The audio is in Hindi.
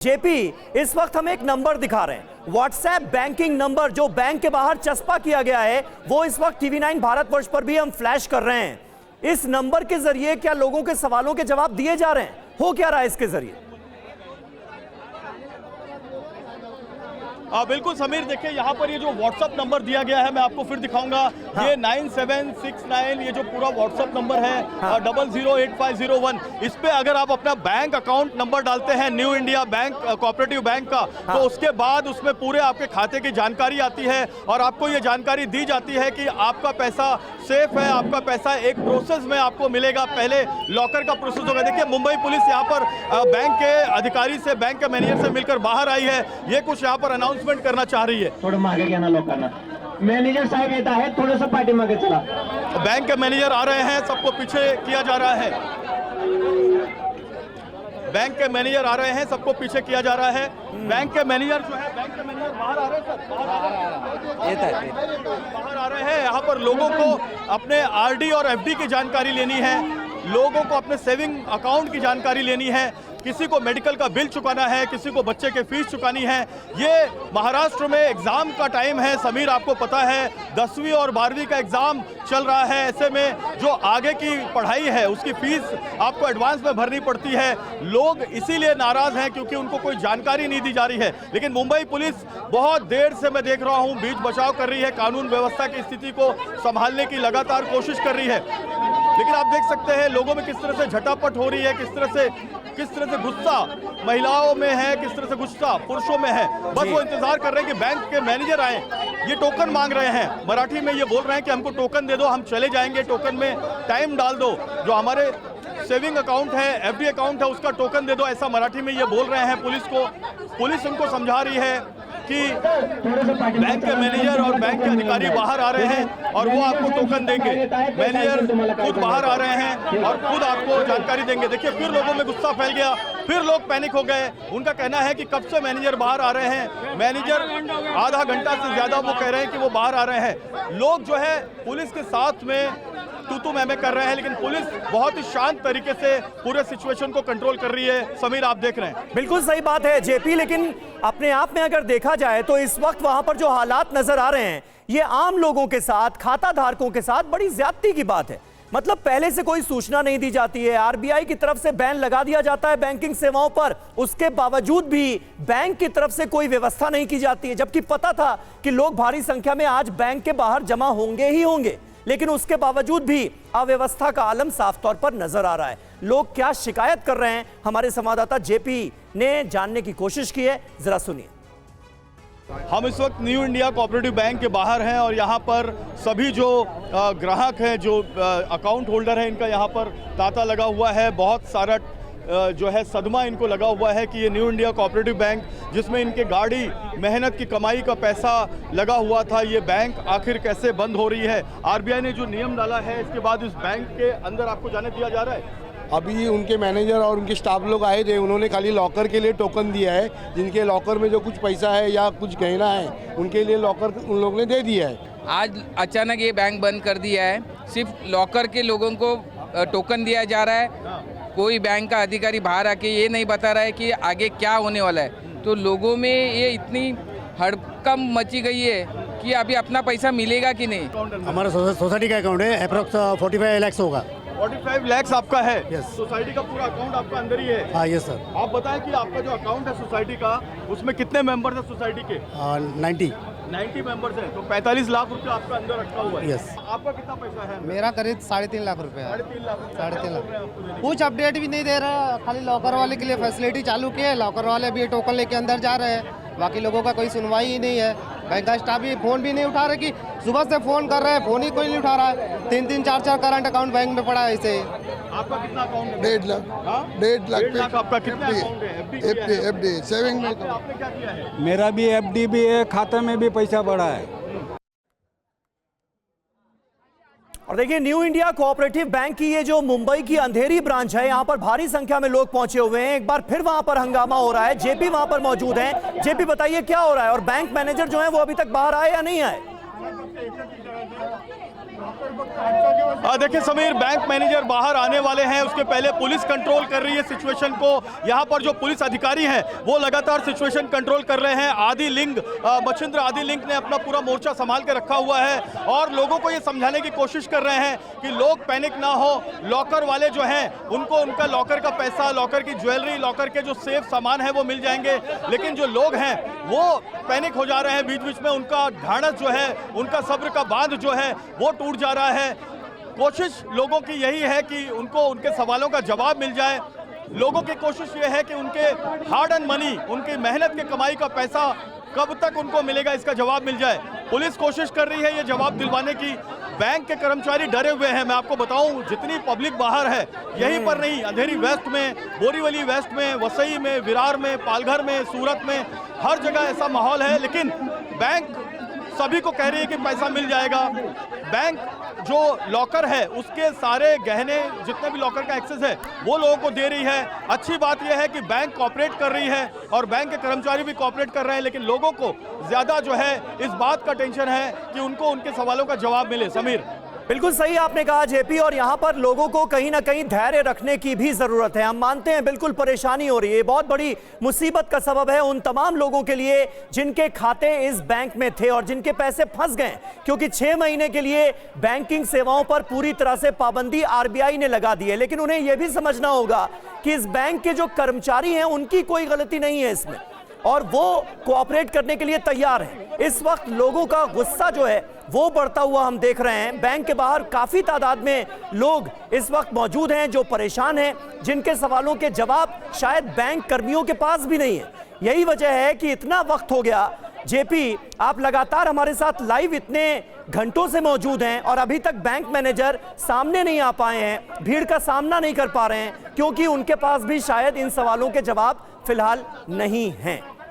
जेपी, इस वक्त हम एक नंबर दिखा रहे हैं, व्हाट्सएप बैंकिंग नंबर जो बैंक के बाहर चस्पा किया गया है, वो इस वक्त TV9 भारतवर्ष पर भी हम फ्लैश कर रहे हैं। इस नंबर के जरिए क्या लोगों के सवालों के जवाब दिए जा रहे हैं? हो क्या रहा है इसके जरिए? बिल्कुल समीर, देखिए यहाँ पर ये जो व्हाट्सएप नंबर दिया गया है मैं आपको फिर दिखाऊंगा। हाँ। ये 9769 ये जो पूरा व्हाट्सएप नंबर है, हाँ। 008501, इस पे अगर आप अपना बैंक अकाउंट नंबर डालते हैं new India bank cooperative bank का, हाँ। तो उसके बाद उसमें पूरे आपके खाते की जानकारी आती है और आपको ये जानकारी दी जाती है कि आपका पैसा सेफ है, आपका पैसा एक प्रोसेस में आपको मिलेगा, पहले लॉकर का प्रोसेस होगा। देखिए मुंबई पुलिस यहाँ पर बैंक के अधिकारी से, बैंक के मैनेजर से मिलकर बाहर आई है, ये कुछ यहाँ पर अनाउंसमेंट करना चाह रही है। थोड़ा मागे घ्या ना लोकांना, मॅनेजर साहेब येत आहेत, थोडंसं पाठीमागे चला। बैंक के मैनेजर आ रहे हैं, सबको पीछे किया जा रहा है। बैंक के मैनेजर आ रहे हैं, सबको पीछे किया जा रहा है। बैंक के मैनेजर जो है, बैंक के मैनेजर बाहर आ रहे हैं सर, बाहर आ रहे हैं। यहाँ पर लोगों को अपने आरडी और एफडी की जानकारी लेनी है, लोगों को अपने सेविंग अकाउंट की जानकारी लेनी है, किसी को मेडिकल का बिल चुकाना है, किसी को बच्चे के फीस चुकानी है। ये महाराष्ट्र में एग्जाम का टाइम है समीर, आपको पता है 10वीं और 12वीं का एग्जाम चल रहा है। ऐसे में जो आगे की पढ़ाई है उसकी फीस आपको एडवांस में भरनी पड़ती है। लोग इसीलिए नाराज हैं क्योंकि उनको कोई जानकारी नहीं दी जा रही है। लेकिन मुंबई पुलिस बहुत देर से मैं देख रहा हूं बीच बचाव कर रही है, कानून व्यवस्था की स्थिति को संभालने की लगातार कोशिश कर रही है। लेकिन आप देख सकते हैं लोगों में किस तरह से झटापट हो रही है, किस तरह से गुस्सा महिलाओं में है, किस तरह से गुस्सा पुरुषों में है। बस वो इंतजार कर रहे हैं कि बैंक के मैनेजर आए। ये टोकन मांग रहे हैं, मराठी में ये बोल रहे हैं कि हमको टोकन दे दो, हम चले जाएंगे, टोकन में टाइम डाल दो, जो हमारे सेविंग अकाउंट है, एफडी अकाउंट है, उसका टोकन दे दो, ऐसा मराठी में ये बोल रहे हैं पुलिस को। पुलिस उनको समझा रही है कि बैंक के मैनेजर और बैंक के अधिकारी बाहर आ रहे हैं और वो आपको टोकन देंगे। मैनेजर खुद बाहर आ रहे हैं और खुद आपको जानकारी देंगे। देखिए फिर लोगों में गुस्सा फैल गया, फिर लोग पैनिक हो गए। उनका कहना है कि कब से मैनेजर बाहर आ रहे हैं, मैनेजर आधा घंटा से ज्यादा वो कह रहे हैं कि वो बाहर आ रहे हैं। लोग जो है पुलिस के साथ में तू मैं कर रहे हैं, लेकिन पुलिस बहुत ही शांत तरीके से पूरे सिचुएशन को कंट्रोल कर रही है। समीर आप देख रहे हैं। बिल्कुल सही बात है जेपी, लेकिन अपने आप में अगर देखा जाए तो इस वक्त वहां पर जो हालात नजर आ रहे हैं, ये आम लोगों के साथ, खाता धारकों के साथ बड़ी ज्यादती की बात है। मतलब पहले से कोई सूचना नहीं दी जाती है, आरबीआई की तरफ से बैन लगा दिया जाता है बैंकिंग सेवाओं पर, उसके बावजूद भी बैंक की तरफ से कोई व्यवस्था नहीं की जाती है, जबकि पता था कि लोग भारी संख्या में आज बैंक के बाहर जमा होंगे ही होंगे। लेकिन उसके बावजूद भी अव्यवस्था का आलम साफ तौर पर नजर आ रहा है। लोग क्या शिकायत कर रहे हैं, हमारे संवाददाता जेपी ने जानने की कोशिश की है, जरा सुनिए। हम इस वक्त न्यू इंडिया कोऑपरेटिव बैंक के बाहर हैं और यहाँ पर सभी जो ग्राहक हैं, जो अकाउंट होल्डर हैं, इनका यहाँ पर तांता लगा हुआ है। बहुत सारा जो है सदमा इनको लगा हुआ है कि ये न्यू इंडिया कोऑपरेटिव बैंक, जिसमें इनके गाड़ी मेहनत की कमाई का पैसा लगा हुआ था, ये बैंक आखिर कैसे बंद हो रही है। आरबीआई ने जो नियम डाला है, इसके बाद इस बैंक के अंदर आपको जाने दिया जा रहा है। अभी उनके मैनेजर और उनके स्टाफ लोग आए थे, उन्होंने खाली लॉकर के लिए टोकन दिया है। जिनके लॉकर में जो कुछ पैसा है या कुछ गहना है, उनके लिए लॉकर उन लोगों ने दे दिया है। आज अचानक ये बैंक बंद कर दिया है, सिर्फ लॉकर के लोगों को टोकन दिया जा रहा है। कोई बैंक का अधिकारी बाहर आके ये नहीं बता रहा है कि आगे क्या होने वाला है। तो लोगों में ये इतनी हड़कंप मची गई है कि अभी अपना पैसा मिलेगा कि नहीं। हमारा सोसाइटी का अकाउंट है, अप्रोक्स 45 लाख होगा। 45 लाख आपका है? यस। सोसाइटी का पूरा अकाउंट आपका अंदर ही है? हाँ यस सर। आप बताएं कि आपका जो अकाउंट है सोसाइटी का, उसमें कितने मेंबर्स हैं सोसाइटी के? 90 मेंबर्स हैं, तो 45 लाख रुपए आपका अंदर रखा हुआ है। यस। आपका कितना पैसा है? मेरा करीब 3.5 लाख रुपए है। 3.5 लाख। कुछ अपडेट भी नहीं दे रहा, खाली लॉकर वाले के लिए फैसिलिटी चालू की है। लॉकर वाले भी टोकन लेके अंदर जा रहे हैं, बाकी लोगों का कोई सुनवाई ही नहीं है। बैंक का स्टाफ भी फोन भी नहीं उठा रहे, कि सुबह से फोन कर रहे हैं, फोन ही कोई नहीं उठा रहा है। 3-3, 4-4 करंट अकाउंट बैंक में पड़ा है। इसे आपका कितना अकाउंट है? 1.5 लाख। 1.5 लाख आपका कितना अकाउंट है? एफडी सेविंग में। आपने क्या किया है? मेरा भी एफडी भी है, खाते में भी पैसा पड़ा है। और देखिए न्यू इंडिया कोऑपरेटिव बैंक की ये जो मुंबई की अंधेरी ब्रांच है, यहां पर भारी संख्या में लोग पहुंचे हुए हैं। एक बार फिर वहां पर हंगामा हो रहा है। जेपी वहां पर मौजूद है। जेपी बताइए क्या हो रहा है, और बैंक मैनेजर जो है वो अभी तक बाहर आए या नहीं आए? देखिए समीर, बैंक मैनेजर बाहर आने वाले हैं, उसके पहले पुलिस कंट्रोल कर रही है सिचुएशन को। यहाँ पर जो पुलिस अधिकारी हैं वो लगातार सिचुएशन कंट्रोल कर रहे हैं। आदि लिंग, मच्छिंद्र आदि लिंग ने अपना पूरा मोर्चा संभाल के रखा हुआ है और लोगों को ये समझाने की कोशिश कर रहे हैं कि लोग पैनिक ना हो। लॉकर वाले जो हैं उनको उनका लॉकर का पैसा, लॉकर की ज्वेलरी, लॉकर के जो सेफ सामान है वो मिल जाएंगे, लेकिन जो लोग हैं वो पैनिक हो जा रहे हैं। बीच बीच में उनका ढाढ़स जो है, उनका सब्र का बांध जो है वो टूट जा रहा है। कोशिश लोगों की यही है कि उनको उनके सवालों का जवाब मिल जाए। लोगों की कोशिश ये है कि उनके हार्ड एंड मनी, उनकी मेहनत के कमाई का पैसा कब तक उनको मिलेगा, इसका जवाब मिल जाए। पुलिस कोशिश कर रही है ये जवाब दिलवाने की। बैंक के कर्मचारी डरे हुए हैं। मैं आपको बताऊं, जितनी पब्लिक बाहर है, यहीं पर नहीं, अंधेरी वेस्ट में, बोरीवली वेस्ट में, वसई में, विरार में, पालघर में, सूरत में, हर जगह ऐसा माहौल है। लेकिन बैंक सभी को कह रही है कि पैसा मिल जाएगा। बैंक जो लॉकर है उसके सारे गहने, जितने भी लॉकर का एक्सेस है वो लोगों को दे रही है। अच्छी बात यह है कि बैंक कोऑपरेट कर रही है और बैंक के कर्मचारी भी कोऑपरेट कर रहे हैं, लेकिन लोगों को ज्यादा जो है इस बात का टेंशन है कि उनको उनके सवालों का जवाब मिले। समीर, बिल्कुल सही आपने कहा जेपी, और यहाँ पर लोगों को कहीं ना कहीं धैर्य रखने की भी जरूरत है। हम मानते हैं बिल्कुल परेशानी हो रही है, बहुत बड़ी मुसीबत का सबब है उन तमाम लोगों के लिए जिनके खाते इस बैंक में थे और जिनके पैसे फंस गए, क्योंकि 6 महीने के लिए बैंकिंग सेवाओं पर पूरी तरह से पाबंदी आरबीआई ने लगा दी है। लेकिन उन्हें यह भी समझना होगा कि इस बैंक के जो कर्मचारी हैं उनकी कोई गलती नहीं है इसमें, और वो कोऑपरेट करने के लिए तैयार हैं। इस वक्त लोगों का गुस्सा जो है वो बढ़ता हुआ हम देख रहे हैं। बैंक के बाहर काफी तादाद में लोग इस वक्त मौजूद हैं जो परेशान हैं, जिनके सवालों के जवाब शायद बैंक कर्मियों के पास भी नहीं है। यही वजह है कि इतना वक्त हो गया। जेपी, आप लगातार हमारे साथ लाइव इतने घंटों से मौजूद हैं और अभी तक बैंक मैनेजर सामने नहीं आ पाए हैं, भीड़ का सामना नहीं कर पा रहे हैं, क्योंकि उनके पास भी शायद इन सवालों के जवाब फिलहाल नहीं हैं।